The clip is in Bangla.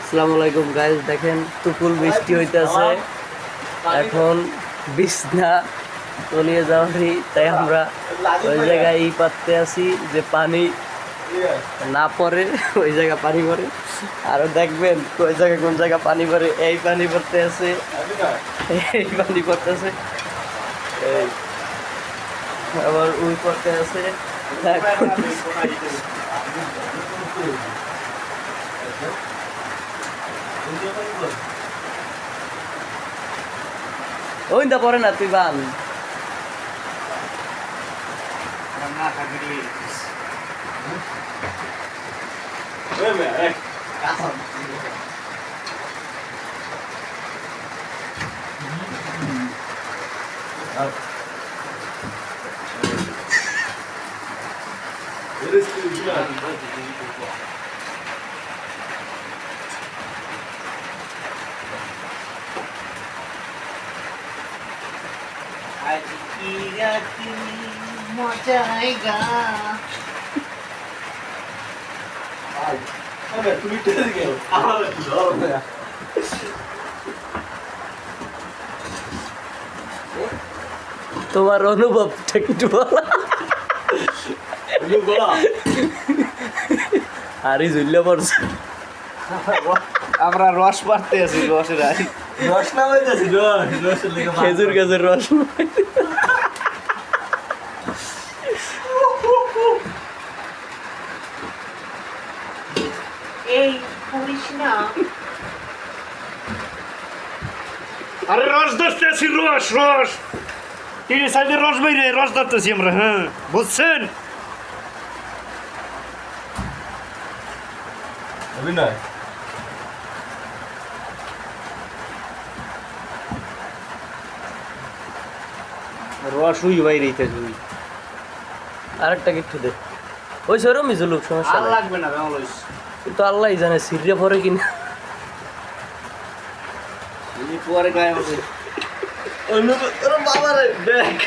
আসসালামু আলাইকুম গাইস, দেখেন তুকুল বৃষ্টি হইতেছে। এখন বিছনা তলিয়ে যাওয়ারই, তাই আমরা ওই জায়গায় পাততে আছি যে পানি না পড়ে, ওই জায়গা পানি পড়ে। আরো দেখবেন ওই জায়গায় কোন জায়গা পানি পড়ে। এই পানি পড়তে আছে, এই পানি পড়তেছে, এই আবার ওই পড়তে আছে। ওইটা পরে না, তুই বান মজাইগা তুমি তোমার অনুভবটা একটু বলো। আরই ঝুললে পড়ছে। আমরা রস পাড়তে আছি, রসের রস না হইতেছি রসের লেগে খেজুর গাছের রস। এই করিস না। আরে রস ধরতেছি, রস রস তিন সাইডে রস বাইরে রস ধরতেছি আমরা। হ্যাঁ বুঝছেন? অভিনয় রস উই বাইরেইতে তুই আরেকটা কিছু দে, ওই সরমই জুলুক, সমস্যা আর নাই। লাগবে না বাংলাদেশ। কিন্তু আল্লাহ জানে সিরিয়া পরে কিনা। এই পরে গায়ে আছে বাবা রে দেখ